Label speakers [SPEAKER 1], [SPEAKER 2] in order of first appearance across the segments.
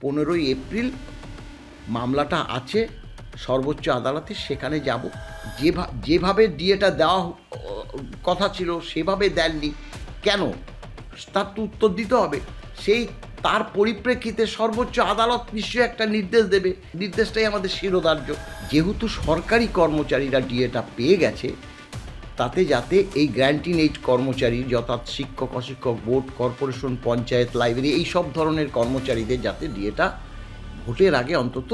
[SPEAKER 1] 15ই April মামলাটা আছে সর্বোচ্চ আদালতে, সেখানে যাব। যেভাবে ডিএটা দেওয়া কথা ছিল সেভাবে দেননি কেন, তার তো উত্তর দিতে হবে। তার পরিপ্রেক্ষিতে সর্বোচ্চ আদালত নিশ্চয়ই একটা নির্দেশ দেবে, নির্দেশটাই আমাদের শিরোধার্য। যেহেতু সরকারি কর্মচারীরা ডিএটা পেয়ে গেছে, তাতে যাতে এই গ্র্যান্টিং এইড কর্মচারী, অর্থাৎ শিক্ষক, অশিক্ষক, বোর্ড, কর্পোরেশন, পঞ্চায়েত, লাইব্রেরি, এই সব ধরনের কর্মচারীদের যাতে ডিএটা ভোটের আগে অন্তত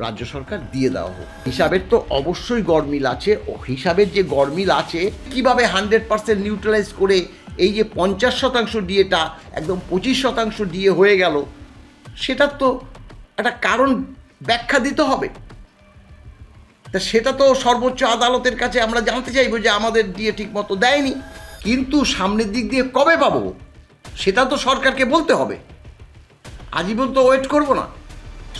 [SPEAKER 1] রাজ্য সরকার দিয়ে দেওয়া হোক। হিসাবের তো অবশ্যই গরমিল আছে, ও হিসাবের যে গরমিল আছে কিভাবে 100% নিউট্রালাইজ করে এই যে 50% ডিএটা একদম 25% ডিএ হয়ে গেল, সেটার তো একটা কারণ ব্যাখ্যা দিতে হবে। তা সেটা তো সর্বোচ্চ আদালতের কাছে আমরা জানতে চাইবো যে আমাদের ডিএ ঠিক মতো দেয়নি, কিন্তু সামনের দিক দিয়ে কবে পাবো সেটা তো সরকারকে বলতে হবে। আজীবন তো ওয়েট করবো না।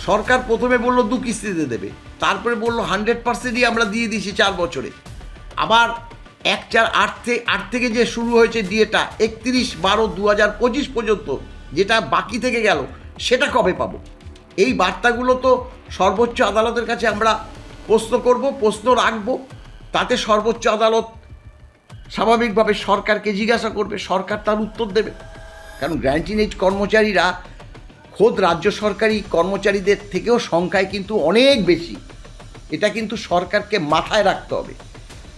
[SPEAKER 1] সরকার প্রথমে বললো 2 কিস্তিতে দেবে, তারপরে বললো 100%ই আমরা দিয়ে দিয়েছি 4 বছরে। আবার 1/4/8 থেকে যে শুরু হয়েছে ডিএটা 31/12/2025 পর্যন্ত যেটা বাকি থেকে গেল, সেটা কবে পাবো? এই বার্তাগুলো তো সর্বোচ্চ আদালতের কাছে আমরা প্রশ্ন করব, প্রশ্ন রাখবো। তাতে সর্বোচ্চ আদালত স্বাভাবিকভাবে সরকারকে জিজ্ঞাসা করবে, সরকার তার উত্তর দেবে। কারণ গ্র্যান্টিং এইড কর্মচারীরা খোদ রাজ্য সরকারি কর্মচারীদের থেকেও সংখ্যায় কিন্তু অনেক বেশি। এটা কিন্তু সরকারকে মাথায় রাখতে হবে।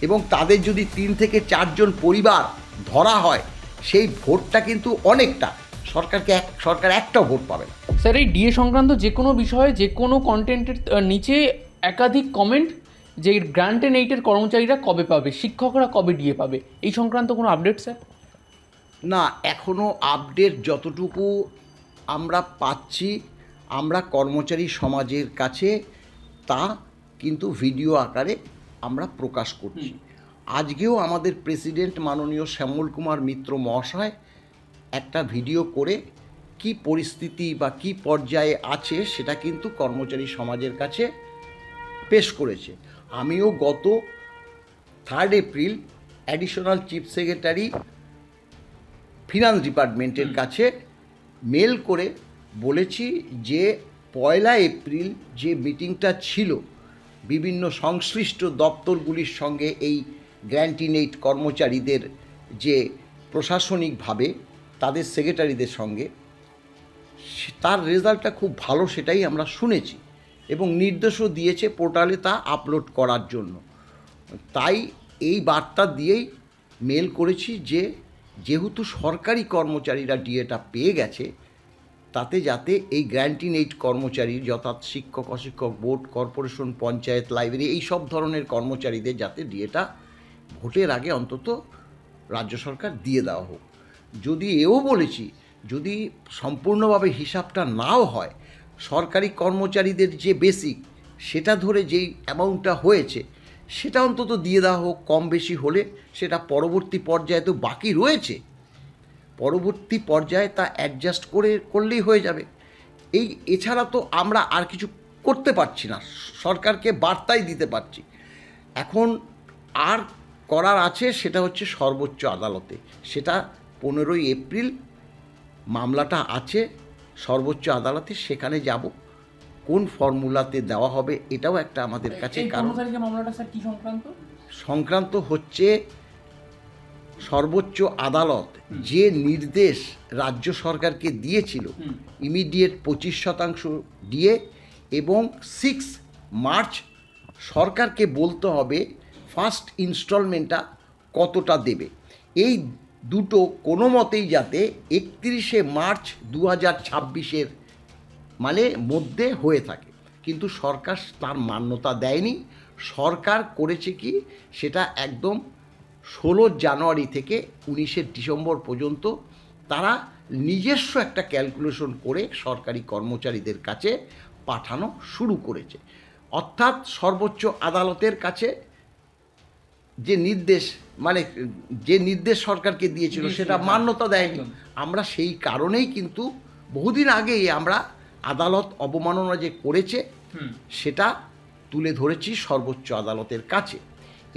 [SPEAKER 1] এবং তাদের যদি 3 থেকে 4 জন পরিবার ধরা হয়, সেই ভোটটা কিন্তু অনেকটা, সরকার একটাও ভোট পাবে না।
[SPEAKER 2] স্যার, এই ডিএ সংক্রান্ত যে কোনো বিষয়ে যে কোনো কন্টেন্টের নিচে একাধিক কমেন্ট যে গ্র্যান্ট এইটের কর্মচারীরা কবে পাবে, শিক্ষকরা কবে ডিএ পাবে, এই সংক্রান্ত কোনো আপডেট স্যার?
[SPEAKER 1] না, এখনও আপডেট যতটুকু আমরা পাচ্ছি আমরা কর্মচারী সমাজের কাছে তা কিন্তু ভিডিও আকারে আমরা প্রকাশ করছি। আজকেও আমাদের প্রেসিডেন্ট মাননীয় শ্যামল কুমার মিত্র মহাশয় একটা ভিডিও করে কি পরিস্থিতি বা কি পর্যায়ে আছে সেটা কিন্তু কর্মচারী সমাজের কাছে পেশ করেছে। আমিও গত 3 April additional chief secretary finance ডিপার্টমেন্টের কাছে মেল করে বলেছি যে 1 এপ্রিল যে মিটিংটা ছিল বিভিন্ন সংশ্লিষ্ট দপ্তরগুলির সঙ্গে এই গ্র্যান্টিং এইড কর্মচারীদের যে প্রশাসনিকভাবে তাদের সেক্রেটারিদের সঙ্গে, তার রেজাল্টটা খুব ভালো, সেটাই আমরা শুনেছি এবং নির্দেশও দিয়েছে পোর্টালে তা আপলোড করার জন্য। তাই এই বার্তা দিয়েই মেল করেছি যে যেহেতু সরকারি কর্মচারীরা ডিএটা পেয়ে গেছে, তাতে যাতে এই গ্র্যান্টিং এইড কর্মচারী, অর্থাৎ শিক্ষক, অশিক্ষক, বোর্ড, কর্পোরেশন, পঞ্চায়েত, লাইব্রেরি, এই সব ধরনের কর্মচারীদের যাতে ডিএটা ভোটের আগে অন্তত রাজ্য সরকার দিয়ে দেওয়া হোক। যদি এও বলেছি, যদি সম্পূর্ণভাবে হিসাবটা নাও হয়, সরকারি কর্মচারীদের যে বেসিক সেটা ধরে যেই অ্যামাউন্টটা হয়েছে সেটা অন্তত দিয়ে দেওয়া হোক। কম বেশি হলে সেটা পরবর্তী পর্যায়ে তো বাকি রয়েছে, পরবর্তী পর্যায়ে তা অ্যাডজাস্ট করলেই হয়ে যাবে। এছাড়া তো আমরা আর কিছু করতে পারছি না, সরকারকে বার্তাই দিতে পারছি। এখন আর করার আছে সেটা হচ্ছে সর্বোচ্চ আদালতে, সেটা 15ই এপ্রিল মামলাটা আছে সর্বোচ্চ আদালতে, সেখানে যাব। কোন ফর্মুলাতে দেওয়া হবে এটাও একটা আমাদের কাছে কারণ।
[SPEAKER 2] মামলাটা স্যার কি
[SPEAKER 1] সংক্রান্ত হচ্ছে সর্বোচ্চ আদালত যে নির্দেশ রাজ্য সরকারকে দিয়েছিল ইমিডিয়েট 25% ডিএ এবং 6 মার্চ সরকারকে বলতে হবে ফার্স্ট ইনস্টলমেন্টটা কতটা দেবে। এই দুটো কোনো মতেই যাতে 31শে মার্চ 2026 মানে মধ্যে হয়ে থাকে, কিন্তু সরকার তার মান্যতা দেয়নি। সরকার করেছে কি, সেটা একদম 16 জানুয়ারি থেকে 19শে ডিসেম্বর পর্যন্ত তারা নিজস্ব একটা ক্যালকুলেশন করে সরকারি কর্মচারীদের কাছে পাঠানো শুরু করেছে। অর্থাৎ সর্বোচ্চ আদালতের কাছে যে নির্দেশ সরকারকে দিয়েছিল সেটা মান্যতা দেয়নি। আমরা সেই কারণেই কিন্তু বহুদিন আগেই আমরা আদালত অবমাননা যে করেছে সেটা তুলে ধরেছি সর্বোচ্চ আদালতের কাছে।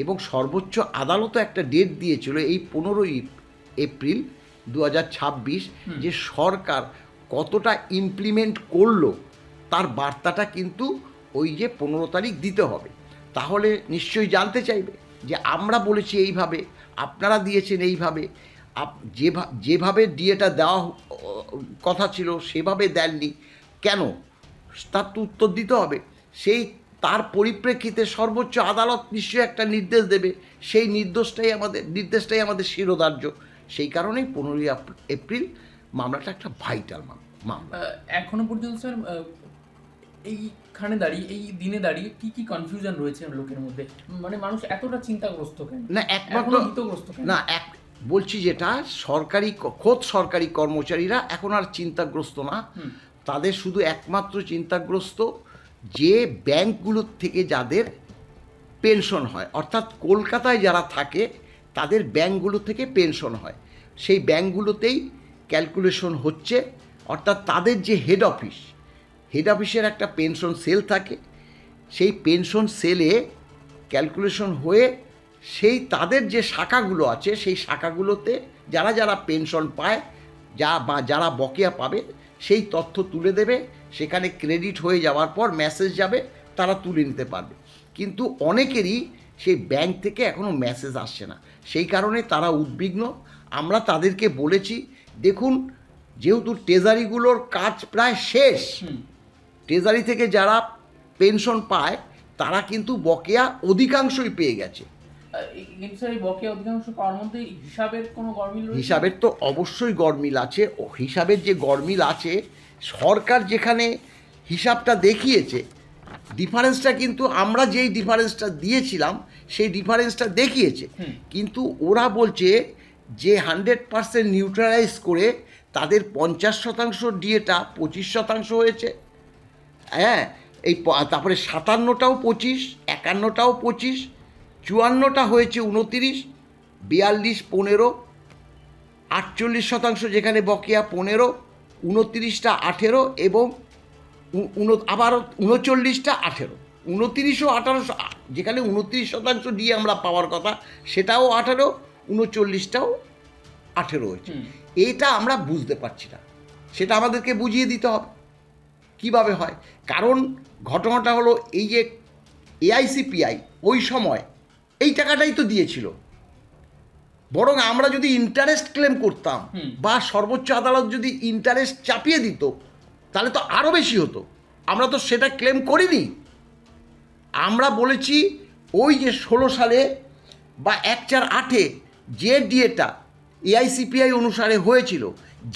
[SPEAKER 1] এবং সর্বোচ্চ আদালতও একটা ডেট দিয়েছিল এই 15ই এপ্রিল 2026 যে সরকার কতটা ইমপ্লিমেন্ট করলো তার বার্তাটা কিন্তু ওই যে 15 তারিখ দিতে হবে। তাহলে নিশ্চয়ই জানতে চাইবে যে আমরা বলেছি এইভাবে, আপনারা দিয়েছেন এইভাবে, যেভাবে ডিএটা দেওয়া কথা ছিল সেভাবে দেননি কেন, তার তো উত্তর দিতে হবে। সেই তার পরিপ্রেক্ষিতে সর্বোচ্চ আদালত নিশ্চয়ই একটা নির্দেশ দেবে, সেই নির্দেশটাই আমাদের শিরোধার্য। সেই কারণেই 15ই এপ্রিল মামলাটা একটা ভাইটাল মামলা।
[SPEAKER 2] এখনো পর্যন্ত স্যার এইখানে দাঁড়িয়ে, এই দিনে দাঁড়িয়ে কি কি কনফিউশন রয়েছে লোকের মধ্যে? মানে মানুষ এতটা চিন্তাগ্রস্ত কেন,
[SPEAKER 1] না একমাত্র
[SPEAKER 2] ভীতগ্রস্ত কেন?
[SPEAKER 1] না বলছি যেটা খোদ সরকারি কর্মচারীরা এখন আর চিন্তাগ্রস্ত না। তাদের শুধু একমাত্র চিন্তাগ্রস্ত যে ব্যাংকগুলোর থেকে যাদের পেনশন হয়, অর্থাৎ কলকাতায় যারা থাকে তাদের ব্যাংকগুলো থেকে পেনশন হয়, সেই ব্যাংকগুলোতেই ক্যালকুলেশন হচ্ছে। অর্থাৎ তাদের যে হেড অফিসের একটা পেনশন সেল থাকে, সেই পেনশন সেলে ক্যালকুলেশন হয়ে সেই তাদের যে শাখাগুলো আছে সেই শাখাগুলোতে যারা পেনশন পায় যারা বকেয়া পাবে সেই তথ্য তুলে দেবে, সেখানে ক্রেডিট হয়ে যাওয়ার পর মেসেজ যাবে, তারা তুলে নিতে পারবে। কিন্তু অনেকেরই সেই ব্যাংক থেকে এখনও মেসেজ আসছে না, সেই কারণে তারা উদ্বিগ্ন। আমরা তাদেরকে বলেছি, দেখুন যেহেতু ট্রেজারিগুলোর কাজ প্রায় শেষ, ট্রেজারি থেকে যারা পেনশন পায় তারা কিন্তু বকেয়া অধিকাংশই পেয়ে গেছে।
[SPEAKER 2] কিন্তু স্যার এই বকেয়া অধিকাংশ পাওয়ার মধ্যে হিসাবের কোনো গরমিল রয়েছে?
[SPEAKER 1] হিসাবের তো অবশ্যই গরমিল আছে। হিসাবের যে গরমিল আছে, সরকার যেখানে হিসাবটা দেখিয়েছে ডিফারেন্সটা কিন্তু আমরা যেই ডিফারেন্সটা দিয়েছিলাম সেই ডিফারেন্সটা দেখিয়েছে, কিন্তু ওরা বলছে যে 100% নিউট্রালাইজ করে তাদের 50% ডিএটা 25% হয়েছে। হ্যাঁ, তারপরে 57টাও 25, 51টাও 25, 54টা হয়েছে 29, 42 15, 48% যেখানে বকেয়া 15, 29টা 18 এবং আবারও 39টা 18, 29 ও 18 যেখানে 29% দিয়ে আমরা পাওয়ার কথা সেটাও 18, 39টাও 18 হয়েছে। এইটা আমরা বুঝতে পারছি না, সেটা আমাদেরকে বুঝিয়ে দিতে হবে কিভাবে হয়। কারণ ঘটনাটা হলো এই যে এআইসিপিআই ওই সময় এই টাকাটাই তো দিয়েছিল, বরং আমরা যদি ইন্টারেস্ট ক্লেম করতাম বা সর্বোচ্চ আদালত যদি ইন্টারেস্ট চাপিয়ে দিত তাহলে তো আরও বেশি হতো। আমরা তো সেটা ক্লেম করিনি। আমরা বলেছি ওই যে 16 সালে বা 1/4/8 যে ডিএটা এআইসিপিআই অনুসারে হয়েছিল,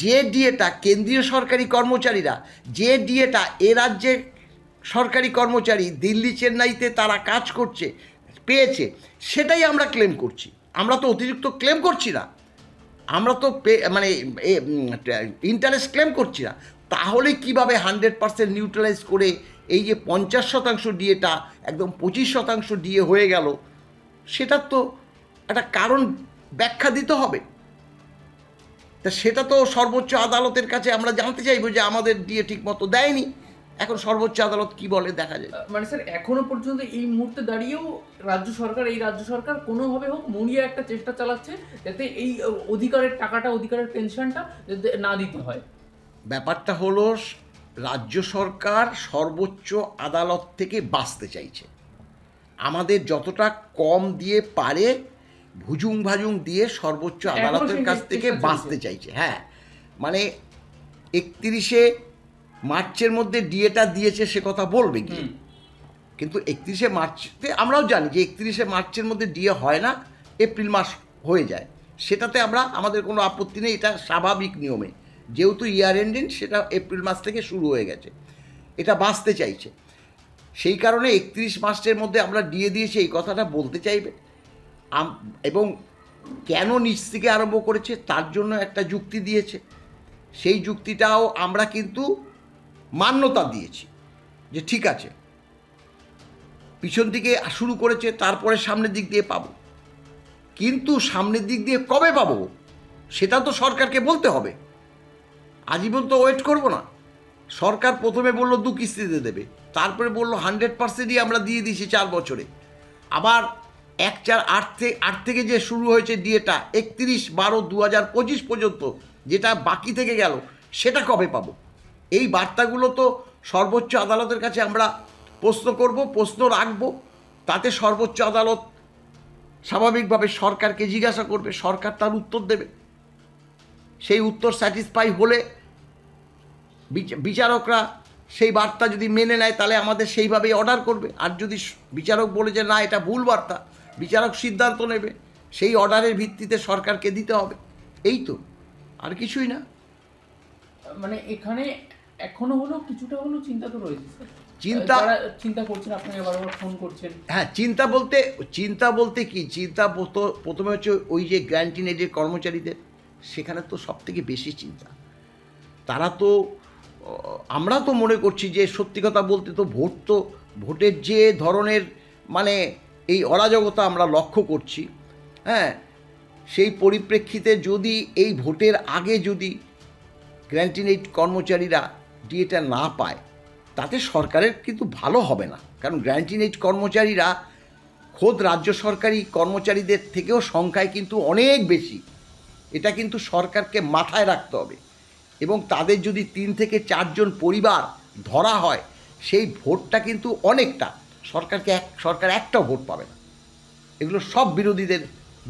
[SPEAKER 1] যে ডিএটা কেন্দ্রীয় সরকারি কর্মচারীরা, যে ডিএটা এ রাজ্যের সরকারি কর্মচারী দিল্লি চেন্নাইতে তারা কাজ করছে পেয়েছে, সেটাই আমরা ক্লেম করছি। আমরা তো অতিরিক্ত ক্লেম করছি না, আমরা তো ইন্টারেস্ট ক্লেম করছি না। তাহলে কিভাবে 100% নিউট্রালাইজ করে এই যে 50% ডিএটা একদম 25% ডিএ হয়ে গেল, সেটার তো একটা কারণ ব্যাখ্যা দিতে হবে। তা সেটা তো সর্বোচ্চ আদালতের কাছে আমরা জানতে চাইবো যে আমাদের ডিএ ঠিক মতো দেয়নি। এখন সর্বোচ্চ আদালত কি বলে দেখা যায়।
[SPEAKER 2] মানে স্যার এখনো পর্যন্ত এই মুহূর্তে দাঁড়িয়েও রাজ্য সরকার কোনোভাবে হোক মরিয়া একটা চেষ্টা চালাচ্ছে যাতে এই অধিকারের পেনশনটা না দিতে হয়।
[SPEAKER 1] ব্যাপারটা হলো রাজ্য সরকার সর্বোচ্চ আদালত থেকে বাঁচতে চাইছে। আমাদের যতটা কম দিয়ে পারে ভুজুং ভাজুং দিয়ে সর্বোচ্চ আদালতের কাছ থেকে বাঁচতে চাইছে। হ্যাঁ, মানে 31শে মার্চের মধ্যে ডিএটা দিয়েছে সে কথা বলবে কি, কিন্তু 31শে মার্চে আমরাও জানি যে 31শে মার্চের মধ্যে ডিএ হয় না, এপ্রিল মাস হয়ে যায়। সেটাতে আমাদের কোনো আপত্তি নেই, এটা স্বাভাবিক নিয়মে। যেহেতু ইয়ার এন্ডিং সেটা এপ্রিল মাস থেকে শুরু হয়ে গেছে, এটা বাঁচতে চাইছে। সেই কারণে 31 মার্চের মধ্যে আমরা ডিএ দিয়েছি এই কথাটা বলতে চাইবে। এবং কেন নিচ থেকে আরম্ভ করেছে তার জন্য একটা যুক্তি দিয়েছে, সেই যুক্তিটাও আমরা কিন্তু মান্যতা দিয়েছি যে ঠিক আছে, পিছন দিকে শুরু করেছে তারপরে সামনের দিক দিয়ে পাবো, কিন্তু সামনের দিক দিয়ে কবে পাবো সেটা তো সরকারকে বলতে হবে। আজীবন তো ওয়েট করব না। সরকার প্রথমে বলল 2 কিস্তিতে দেবে, তারপরে বলল 100%ই আমরা দিয়ে দিয়েছি 4 বছরে। আবার 1/4/8 থেকে যে শুরু হয়েছে ডিএটা 31/12/2025 পর্যন্ত যেটা বাকি থেকে গেল সেটা কবে পাবো? এই বার্তাগুলো তো সর্বোচ্চ আদালতের কাছে আমরা প্রশ্ন করব, প্রশ্ন রাখব, তাতে সর্বোচ্চ আদালত স্বাভাবিকভাবে সরকারকে জিজ্ঞাসা করবে, সরকার তার উত্তর দেবে। সেই উত্তর স্যাটিসফাই হলে বিচারকরা সেই বার্তা যদি মেনে নেয় তাহলে আমাদের সেইভাবেই অর্ডার করবে। আর যদি বিচারক বলে যে না এটা ভুল বার্তা, বিচারক সিদ্ধান্ত নেবে, সেই অর্ডারের ভিত্তিতে সরকারকে দিতে হবে। এই তো, আর কিছুই না।
[SPEAKER 2] মানে এখানে এখনো হলেও কিছুটা হলেও চিন্তা তো রয়েছে স্যার।
[SPEAKER 1] চিন্তা
[SPEAKER 2] চিন্তা করছেন, আপনাকে বারবার ফোন করছেন।
[SPEAKER 1] হ্যাঁ, চিন্তা বলতে কি, প্রথমে হচ্ছে ওই যে গ্র্যান্টিন এডের কর্মচারীদের, সেখানে তো সব থেকে বেশি চিন্তা। তারা তো, আমরা তো মনে করছি যে সত্যি কথা বলতে তো ভোটের যে ধরনের মানে এই অরাজকতা আমরা লক্ষ্য করছি, হ্যাঁ, সেই পরিপ্রেক্ষিতে যদি এই ভোটের আগে যদি গ্র্যান্টিন এইড কর্মচারীরা ডিএটা না পায়, তাতে সরকারের কিন্তু ভালো হবে না। কারণ গ্র্যান্টিন এইড কর্মচারীরা খোদ রাজ্য সরকারি কর্মচারীদের থেকেও সংখ্যায় কিন্তু অনেক বেশি। এটা কিন্তু সরকারকে মাথায় রাখতে হবে। এবং তাদের যদি 3 থেকে 4 জন পরিবার ধরা হয়, সেই ভোটটা কিন্তু অনেকটা সরকার একটাও ভোট পাবে না। এগুলো সব বিরোধীদের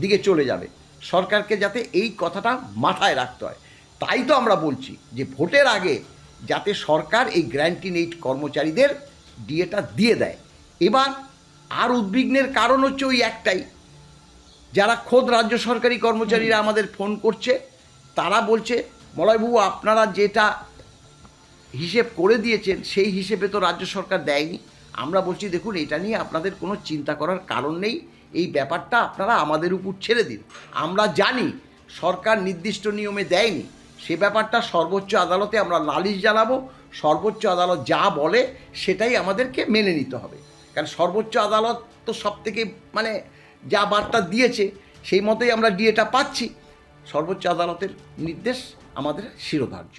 [SPEAKER 1] দিকে চলে যাবে। সরকারকে যাতে এই কথাটা মাথায় রাখতে হয়। তাই তো আমরা বলছি যে ভোটের আগে যাতে সরকার এই গ্র্যান্টিন এইড কর্মচারীদের ডিএটা দিয়ে দেয়। এবার আর উদ্বিগ্নের কারণ হচ্ছে ওই একটাই, যারা খোদ রাজ্য সরকারি কর্মচারীরা আমাদের ফোন করছে, তারা বলছে মলয়বাবু আপনারা যেটা হিসেব করে দিয়েছেন সেই হিসেবে তো রাজ্য সরকার দেয়নি। আমরা বলছি দেখুন এটা নিয়ে আপনাদের কোনো চিন্তা করার কারণ নেই, এই ব্যাপারটা আপনারা আমাদের উপর ছেড়ে দিন। আমরা জানি সরকার নির্দিষ্ট নিয়মে দেয়নি, সে ব্যাপারটা সর্বোচ্চ আদালতে আমরা নালিশ জানাবো। সর্বোচ্চ আদালত যা বলে সেটাই আমাদেরকে মেনে নিতে হবে। কারণ সর্বোচ্চ আদালত তো সব থেকে মানে যা বার্তা দিয়েছে সেই মতোই আমরা ডিএটা পাচ্ছি। সর্বোচ্চ আদালতের নির্দেশ আমাদের শিরোধার্য।